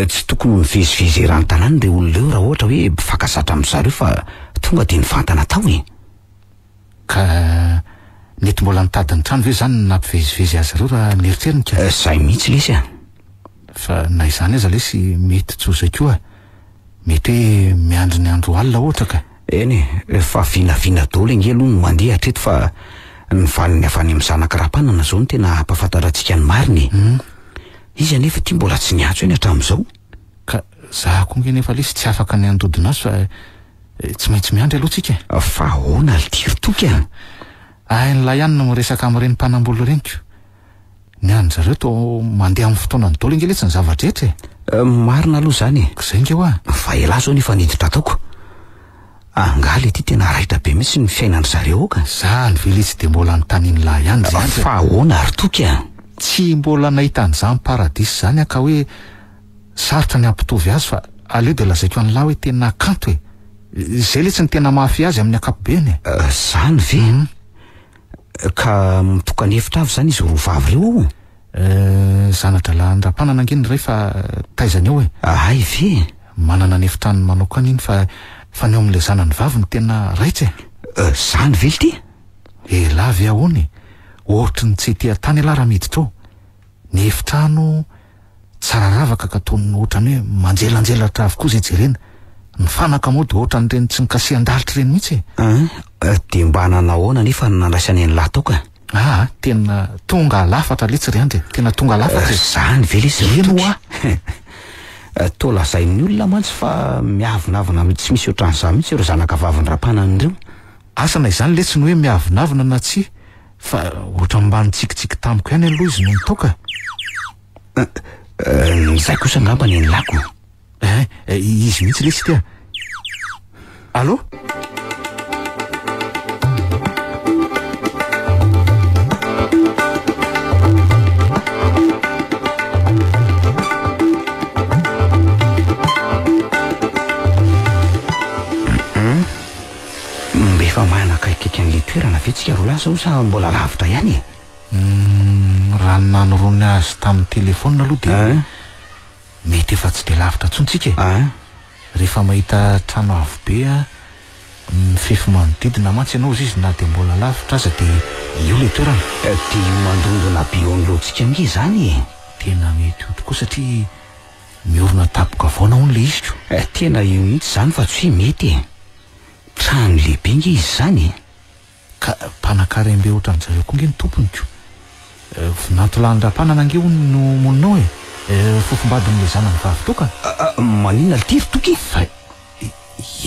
tsy tokony mivezivezy eran-tanany le olona eo raha ohatra hoe mpifankazatra amin'izareo fa tonga dia nifantana tao ka nety mbola nitady ny trano ve zany nampivezivezy azy reo raha nieritreriny zay mihitsy lesy fa na izany aza lesy mety tsoza koa mety hoe miandry ny andro alina ohatra ka eny fa vinavina daholo ange aloha no mandeha hatreto fa ny valiny avy any amin'ny zanakarapanana zao no tena ampahafantarantsika ny mariny izy anefa ty mbola tsy niantso eny hatramin'izao ka za koa nge nefa lesy tsy afaka ny andodina azy fa tsy maintsy miandry aloha tsika fa ahoana litiry toky nyla ihany no miresaka amin'ireny mpanambolo ireniko ny any zareo to mandeha amin'ny fotoana ny dolo inge letsy ny zavadrehetra marina aloha zany zay nge hoa fa ela zao nefa niditra ataoko angaly ty tena raitra be mihitsy ny fiainandry zareo ka zany ve le tsy dia mbola nytaniny lahy ihany fa ahoana ary toky tsy mbola nahita an'izany paradisy zany ka hoe sarotra ny ampitovy azy fa aleo dia lazaiko an'lahy hoe tena kanto zay le tsy ny tena mafy azy amin'ny ankapobeny zany ve Ka mitokany hevitra avy zany izy roa vavy reo. Zanatra landram-panana angeny rehefa taizany eo Ay ve? manana ny efitrany manokana iny fa ny eo amin'ilay zanany vavy ny tena raitsy Zany ve ty? lavy ahoany ohatry ny tsy tia tany ala raha miditra ao ny efitrano tsara ravaka ka toy ohatrany hoe manjelanjelatra avokoa zay jerena ny fanaka moa dia ohatran'ireny tsy nikasihan-dalitra ireny mihitsy de mba nanahoana nefa nandraisany ny lahy toka? Tena tonga lafatra le tsy ry andry tena tonga lafatra Zany ve le eno to lazain'ny olona mantsy fa miavinavina tsy misy ohatran'izany mihitsy ireo zanaka vaviny rapanany ireo. asana izany le tsy ny hoe miavinavina na tsy fa ohatra mba nitsikitsiky tamiko ihany aloha izy no nitoka Zay kosa ngamba ny lako. Izy mihitsy le tsy tia. Allô? Mbefa manakaikaiky an'le toerana vetsika ro lasa sa mbola lavitra ihany raha nanorony azy tamin'ny telefona aloha dia mety efa tsy dia lavitra tsontsika rehefa mahita trano avo be mifefy manodidina mantsy ianao izy na dia mbola lavitra aza dia io le toerana dia mandondona biolojika nge zany tena mety io tokoa satria miorona tapoka vaona hono le iziko tena io mihitsy zany fa tsy hoe mety trano lehibe nge izy zany ka mpanan-karembe ohatran'zareo koa nge ny tomponiko natolany-dra-panana nge hono no moninao fofombadin'le zanany vavy toka maninona litiry toky fa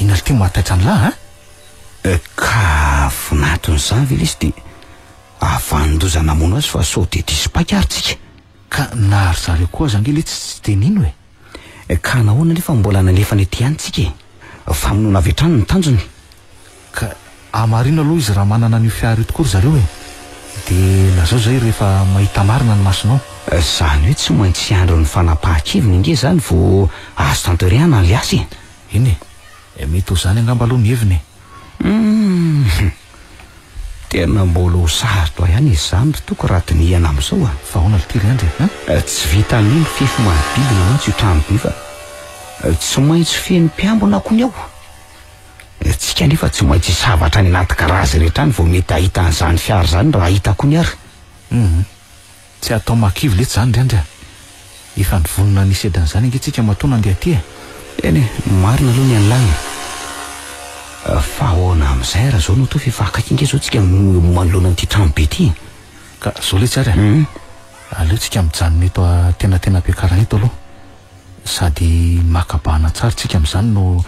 ina lity mahataitra ny lahy ka vonaton'izany ve le izy dia avanindozana mono azy fa sao de diso mpakaritsika ka nahary zareo koa aza nge le tsy de nino ka nahoana nefa mbola nalefany ety anytsika famonona avy hatrany ny tanjony ka amarina aloha izy raha manana n'io fiara io tokoa ry zareo dia lazao zay rehefa mahita marina ny masonao zany hoe tsy maintsy andro ny fanapahan-keviny nge zany vo azo tanterihana ny asy iny mety ho zany angamba aloha ny heviny tena mbola ho sarotra ihany izy zany toko raha ty niana amin'izao fa hoana litiry andry tsy vita ny mifefy manodidina mantsy io tranoby fa tsy maintsy feno mpiambona koa ny ao tsika nefa tsy maintsy savatra ny anaty karazy rehetra any vao mety ahita an'izany fiara zany raha hitako ny ary tsy atao makivy letsy zany ndry andry efa nivonona nisy edan'izany nge tsika matona andeha aty eny marina aloha ny an'lany fa ahoana amin'izay raha zao no to fefakaky nge zao tsika manoloana n'ity trano be ty ka zao le tsara aleo tsika mijanona eto tenatena ampiakarana eto aloha sady makabahana tsara tsika amin'izany no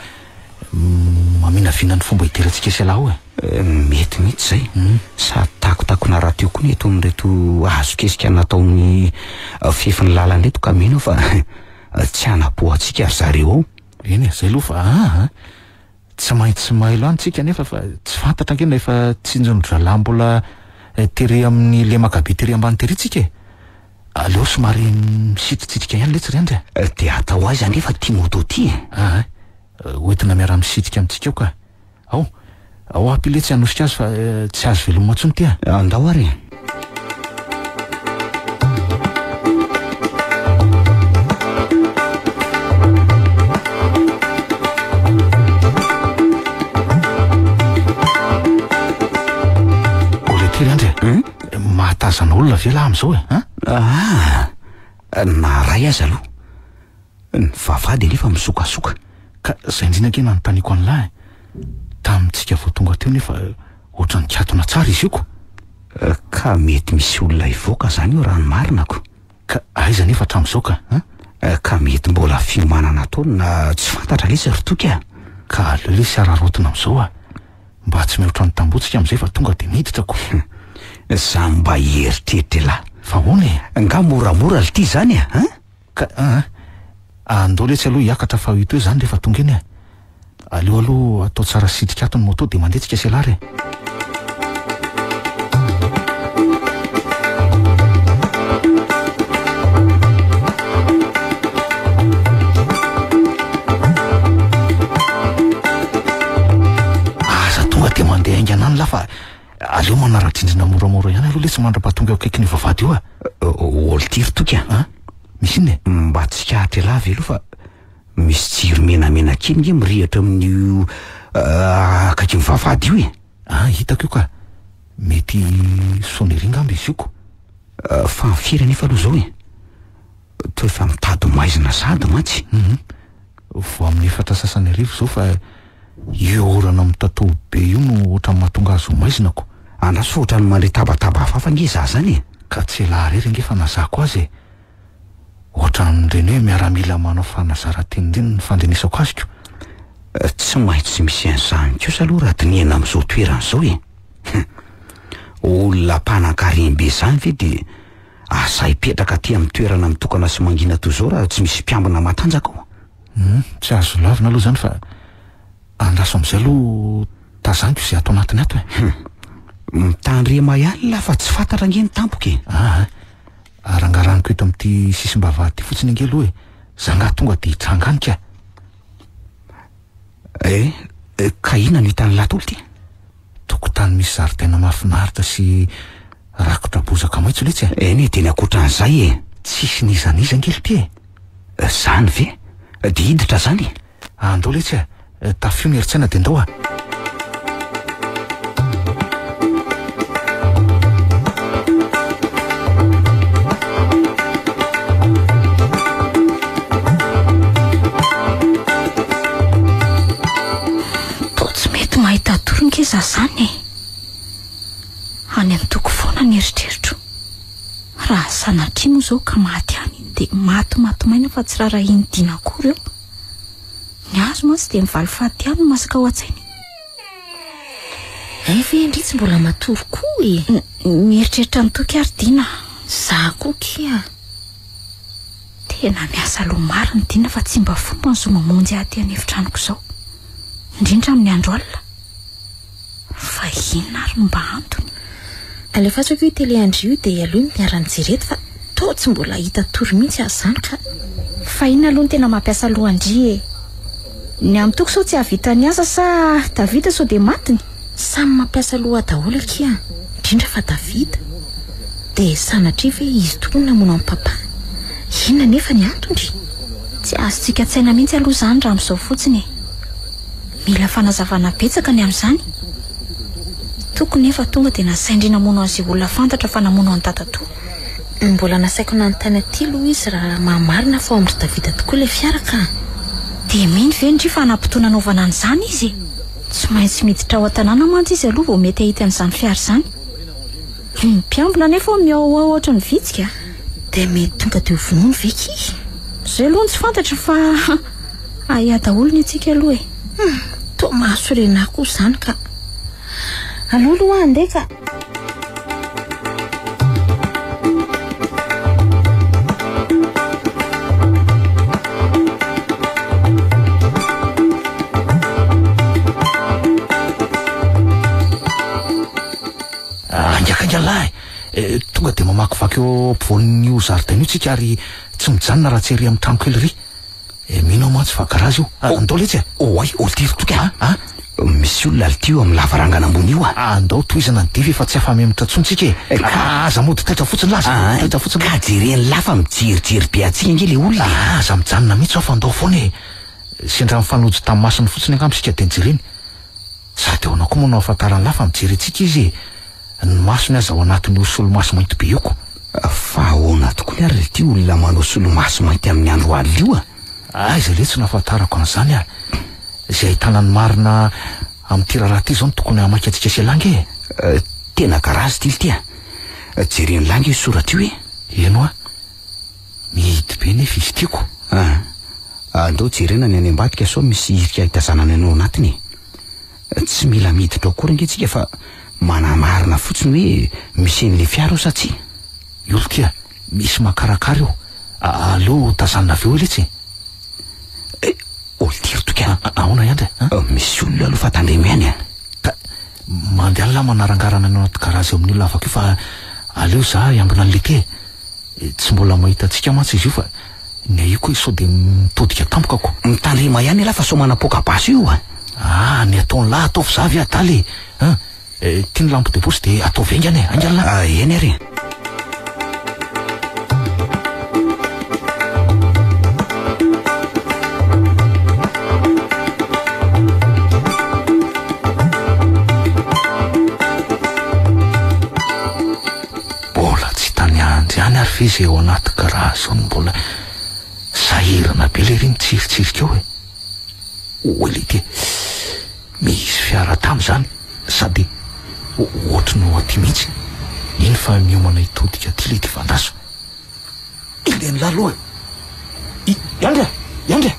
maminavinany fomba hideratsika sy alaho mety mihitsy zay sady takotakona raha teo koa ny eto amin'reto azo kesika nataon'ny fefiny lalan'reto ka mino fa tsy anapohantsika ary zareo ao eny zay aloha fa tsy maintsy mailo any tsika nefa fa tsy fantatra angena efa tsinjonodra mbola tere amin'ny lemaka be tere ambany tere tsika aleo somary misitritsitrika ihany letsy ry andry dia atao azy anefa tia moto ty hoentina miara misitrika amintsika eo ka ao ampiletsy hanosika azy fa tsy azo veloma ntsony ty andao ary oletiry andry mahatazana olona ve lahy am'izao na ray azy aloha ny vavady nefa misokasoka ka zay indrina nke nanontaniako an'lahy tamintsika vao tonga teo nefa ohatra ny katona tsara izy ioko ka mety misy olona ivoaka zany io raha ny marinako ka aiza nefa hatramin'izao ka mety mbola fiomanana taony na tsy fantatra lesy ry toky ka aleo le sy ararotona amin'izao mba tsy mihoatra ny tambotsika amin'izay fa tonga dia miditrako za mba hieritreritra lahy fa hony nga moramora lity zany ka andao letsy aloha hiakatra fa hito eo zany rehefa tonga eny aleo aloha atao tsara sitrika ato ny moto dia mandetsika sy alary aza tonga dia mandeha ainga anany la fa aleo manara-drindrina moramora ihany aloha le tsy mandra-pahatonga eo akaiky ny vavady io oltiry toka misy iny mba tsy kahatra ela ve aloha fa misy jiro menamena kely nge mirehatra amin'io akaiky ny vavady io hitako io ka mety soneringamby izy io ko fa mifiry nefa aloha zao to efa mitady maizina sady mantsy vo amin'ny efatra sasany arivo zao fa io orana mitatoy be io no ohatran'ny mahatonga azy ho maizinako andraso ohatrany mandre tabataba hafafa nge za zany ka tsy laharery nge fanazako azy ohatran'ireny hoe miaramila manao fanazara-tenindreny ny fandenesako aziko tsy maintsy misy an'izany kosa aloha raha dinihana amin'izao toerana zao olona mpanan-karimbe zany ve de asa hipetraka ty amin'ny toerana mitokana sy mangina toy zao raha tsy misy mpiambina matanjaka tsy azo lavina aloha zany fa andraso am'izay aloha tazaniko izay atao anatiny ato mitandrema ihany la fa tsy fantatra nge ny tampoky arangaraniko eto amin'ity sisim-bavahady fotsiny nge aloha zanga tonga de hitranganika ka ina no hitany latolo ty tokotany misy zaridaina mahafinaritra sy rakotra bozaka maitso letsy eny de ny akotran'izay tsisy nizaniza ngely ty zany ve de hiditra zany andao letsy tafio ny eritsaina de andao mahita toronka iza zany any amin'ny toko foana ny eritreritro raha sanatria moa zao ka maty any de maty fa tsy rara iny dinakory eo ny azo mantsy de mivaly fahaty no masaka ao an-tsainy ve indritsy mbola matory koa mieritreritra ny toky ary dina za koa kia tena miasa lomary ny dina fa tsy mba fomba ny zo mamonjy aty any efitranoko zao indrindra amin'ny andro alina fa inona ary mba antony alefatsako io tele andro io de aloha miarany jereto fa to tsy mbola hita tory mihitsy azy zany ka fa inona aloha ny tena mampiasa lohandry ny amin'ny toko sao tsy havita ny asa sa davita sao de matiny samy mampiasa loha daholo kia indrindra fa davita de sanatria ve izy tokony namono amin'ny papa inona nefa ny antony tsy azotsika tsaina mihitsy aloha zany raha amin'izao fotsiny mila fanazavana betsaka ny amin'izany tokony efa tonga de nasaindrina mono azy olona fantatra fa namono any tatatoa mbola nasaiko nanontany aty aloha izy raha mahamarina fa amindry davita tokoa le fiara ka de mino ve ndry fa nampitoana anaovana an'izany izy tsy maintsy miditra ao an-tanàna mantsy izy aloha vao mety ahita an'izany fiara zany mpiambina nefa miao ohatra ny vitsika de mety tonga de hovonono veky zay aloha tsy fantatra fa aia daholo ny atsika aloha to mahasorena koa zany ka alolo andeha ka anjakangalahy tonga de mamakivaky eo ampovoan'io zaridaina io tsika ary tsy mijanona raha tsy ery amin'ny trano kely ry mino mantsy vakarazy io andao letsy oay oltiry toka misy olona alitio amin'ny lavarangana ambony io andao toizana ny divy efa tsy afa-memitra tsontsika aza mody taitra fotsiny laza taitra fotsiny ka jereny lafa mijerijery be atsika nge le olona aza mijanona mihitsy fa andao foana sendra mifanojo tamin'ny masony fotsiny angambysika de nijereny sady ao koa manao afantarany lafa mijery atsika izy ny masony aza ao anatin'ny solomaso mainty be ioko fa ahoana tokoa ary ty olona manao solomaso mainty amin'ny andro alina io izay le tsy nafantarako an'izany zay ahitana ny marina amin'ty raharaha ty zao ny tokony hamaika atsika sy langy tena karazy ty ty jereny langy io soratra io eno mihidy be nefa izy tiako andao jerena ny any ambadika sao misy irika hitazanany anao anatiny tsy mila miditra akory nge tsika fa manamarina fotsiny hoe misy en'le fiara o satsy olo kia misy makarakara io aleo tazanina aveo letsy oltiry toka ahoana iandry misy olona aloha fa tandremo ihany mandeha la manarangarana anao anaty garazy amin'ny olona afaka io fa aleo za iambina an'le te tsy mbola mahita atsika mantsy izy io fa ny aio koa sao de mitodika tampokako mitandrema ihany la fa sao manapoka basy io ny ataony lahy ataovy zavy adaly tiany lampo de bosy de atao vengany e angala eny ary mbola tsy tany andry any ary fizy eo anaty karaha zao mbola sahirana be le riny tsiritsirika eo oe le ty misy fiara tamy zany sady ohatry no aty mihitsy iny fa miomana hitodika ty le ty fandaso ileny laloha andra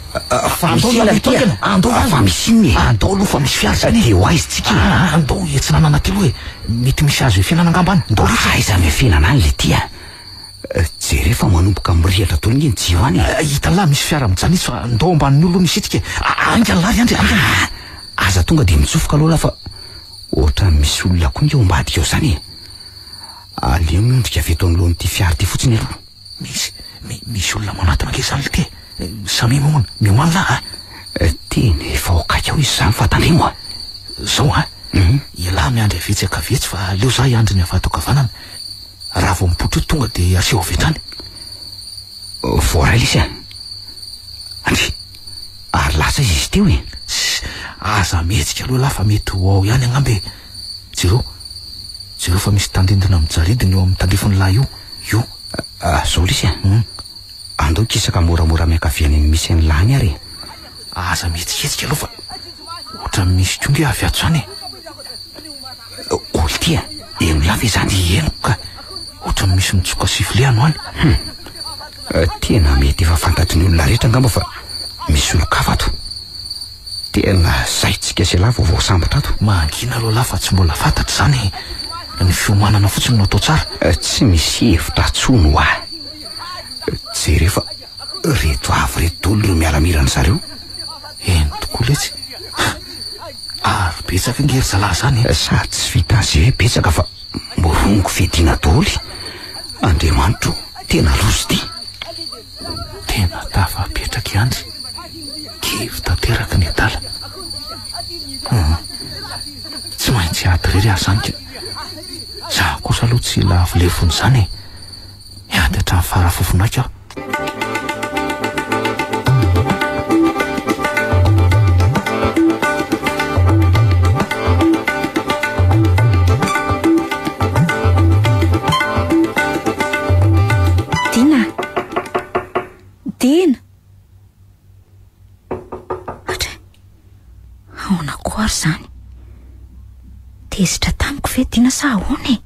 fa misy iny andao aloha fa misy fiara zany de ho aizy tsika andao etsinanana ty aloha mety misy azo efiananangambany ndao aiza mefenana any le ty jere fa manomboka mirehatra tolo iny jio any hitanlahy misy fiara mijanitsy fa ndao ambanin'ny olo misitika angalary andry aza tonga de mitsofoka aloha la fa ohatra misy olona koa nge ombadika eo zany aleo miondrika avy eto amin'lohan'ity fiara ty fotsiny aloha misy olona manatona ke zany le ty samy momana miomany lahy teny efa okaika eo izy zany fa tandremo zao ilahy miandry avetsy akavetsy fa leo za iandry ny avatokavanana raha vao mipotro tonga de aseho avetrany voaray lisy andry ary lasa izy teo aza mihetsika aloha lahy fa mety ho ao ihany agnambe jereo fa misy tandendina mijaridiny eo amin'ny tandefony lahy io zao lisy andao kisaka moramora miakaviany misy any lany ary aza mihetsiketsiky aloha fa ohatra misy konge avy ato zany olo ty eno lava zany eno ka ohatra misy mitsoka sifle ano any tena mety efa fantatry ny olona rehetra angamba fa misy olo-kafato tena zaitsika sy lava vao sambotra ato mangina aloha lahy fa tsy mbola fantatry zany ny fiomanana fotsiny no atao tsara tsy misy hevitra tsono jerefa reto avy reto olo reo mialamirany zareo eny tokoa letsy ary betsaka ngery zalahy zany sady tsy vita azy hoe betsaka fa morongo fedina doly Andriamanitro tena lozy ty tena tafapetraka andry kevy tanteraka ny adala tsy maintsy ady rery azy zany ka za kosa aloha tsy lavolevony zany miady hatrany farafofonaika aho Dina atra aona koary zany tezitra tamiko ve Dina sa ahoana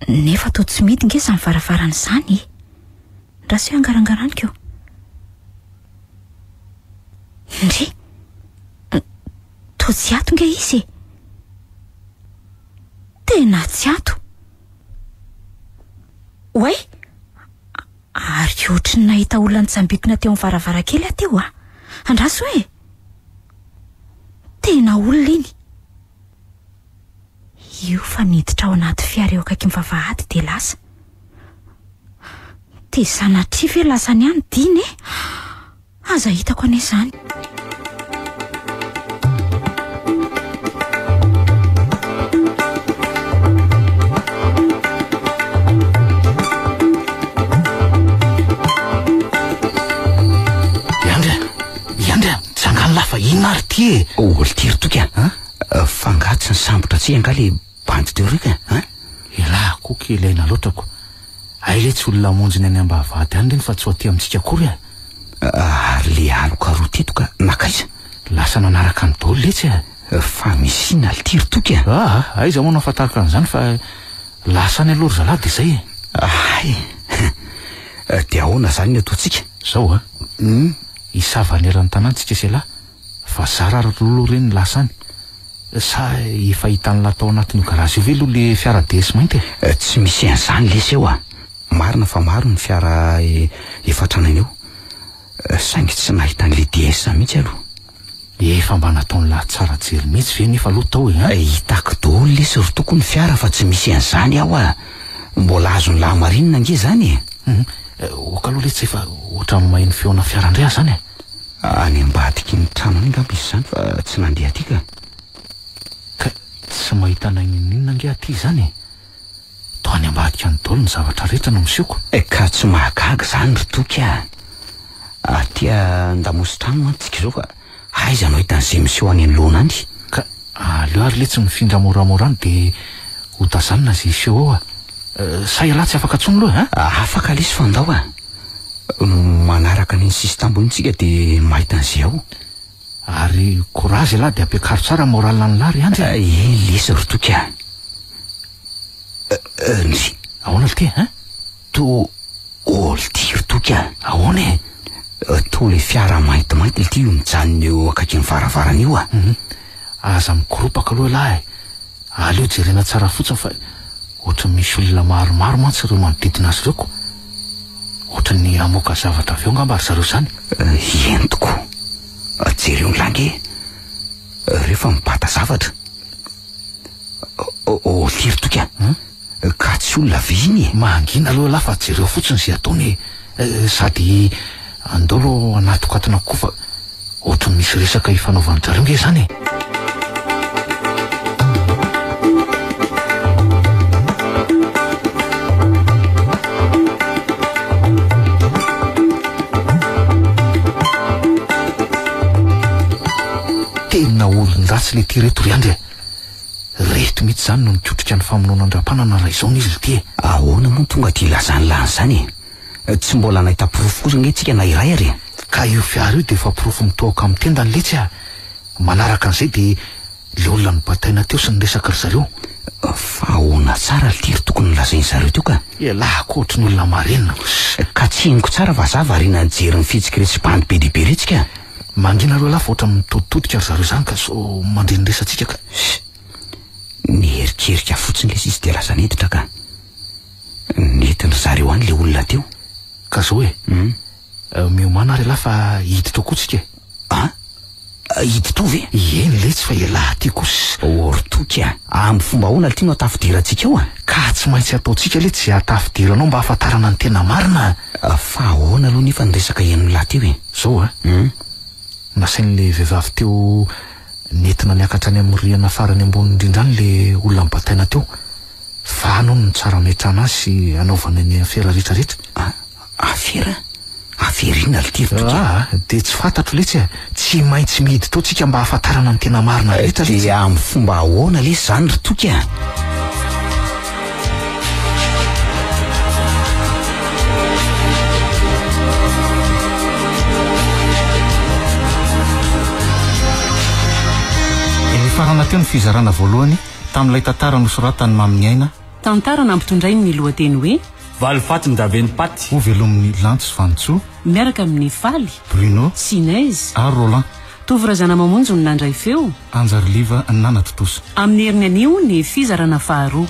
nefa to tsy mety nge samy varavarana zany raha sy angarangaraniko ndry to tsy ato nge izy tena tsy ato oay ary ohatry ny nahita olona nitsambikina teo amin'ny varavarakely ateo andraso hoe tena olona iny io fa niditra ao anaty fiara eo akaiky mivavahady de lasa de sanatria ve lasany ihany Dina aza hitako ane zany lafa ina ary ty olo ty ritoka fangatsy ny sambotra tsy anga le bandy teo rika ilahy koky ilaina loatrako ay le tsy olona monjy ny any ambavady any reny fa tsy ho aty amintsika akory ary le aloka roa teto ka nakaiza lasa nanaraka ny dolo letsy fa misy ina le ty ritoka aiza moa nafataraka an'izany fa lasa ny alory zalahy de zay ay de ahoana zany ny ataotsika zao isavaneran'ny tanantsika sy lahy fa zara lolo reny lasany sa efa hitany latao anatin'io garazy io ve aloha le fiara DS mainty tsy misy an'izany lesy eo marina fa maro ny fiara efa tranany eo saingy tsy nahitany le DS mihitsy aloha efa mba nataony lahy tsara jery mihitsy ve nefa aloha tao hitako daholo lesy ry toko ny fiara fa tsy misy an'izany aho mbola azony lahy marinina nge zany oka aloha le tsy efa ohatra maheno feona fiara ndray zany any ambadiky ny trano any ngamba izy zany fa tsy nandeha aty ka mahitana inona nge aty zany to any ambadika ny dolo ny zavatra rehetra no miseoko ka tsy mahagaga zany ry toky atia ndamosi-trano mantsika zao fa aiza no hitan'izay miseho any anoloana any ka aleo ary le tsy mifindra moramorany de hotazanina zay iseho ao say alahy tsy afaka tsony loha afaka lesy fandao manaraka ny sisy tambonitsika de mahitan'izay ao ary courage alahy de ampiakaro tsara moralina ny lary andry lesy ry toky ny ahoana le ty to olo ty ry toky ahoana to le fiara maintimainty le ty io mijanona eo akaiky ny varavarana io aza mikoropaka aloha lahy aleo jerena tsara fotsiny fa ohatra misy olona maromaro mantsy ireo manodidina azy reoko ohatra ny amoaka zavatra avy eo ngamba ary zareo zany entoko jereo ny lange rehefa mibata zavatra ly ry toky ka tsy olona viny mangina aloha lahy fa jereo fotsiny zay ataony sady andao lo anatokatona kokoa fa ohatra misy resaka ifanaovany zareo nge zany tena olon-dratsy le ty reto ry andry reto mihitsy zany no nikotrika ny famonoana andram-panana raha izao n'izy le ty ahoana moa tonga ty lazany lany zany tsy mbola nahita pirofo kosa nge tsika na iray ary ka io fiara io de efa pirofo mitoaka amin'ny tendany letsy manaraka an'izay de le olona ny bataina teo sy ny resaka ry zareo fa ahoana tsara le tiry tokony lazainy zareo teo ka laha ko ohatra ny olona marenina ka tsy inoko tsara fa za variana ny jery ny fitsika retsy bandy be dehibe retsika mangina aloha laha fa ohatra mitoditodika ry zareo zany ka so mandreny resatsika ka nyherikerika fotsiny le sisy de lasa netitra ka netiny zareo any le olona teo ka zao miomana ary laha fa hiditra koa tsika hiditra ve eny letsy fa laha ty kosa ortoky amin'ny fomba hoana le ty no atafidirantsika eo ka tsy maintsy ataontsika le tsy atafidiranao mba ahafantarana ny tena marina fa ahoana aloha nefa nyresaka henony lahy teo zao nasain'le vehivavy teo nentina niakatra any amin'ny riana farany ambony indrindrany le olona mibataina teo fa anao ny tsara metrana azy sy anaovana ny afera rehetrarehetra afera ina le tiry de tsy fantatro letsy tsy maintsy mihidy tao tsika mba ahafantarana ny tena marina rehetra de amin'ny fomba ahoana lesy zany ry toky farana teo ny fizarana voalohany tamin'ilay tantara nosoratany maminy aina tantara nampitondray ny lohateny hoe valifaty ny daveny paty ho velomin'ny lantso vantso miaraka amin'ny faly bruno sinez ary roland tovorazana mamonjo ny nandray feo anjary liva nana totoso amin'ny heriny anio ny fizarana faharoa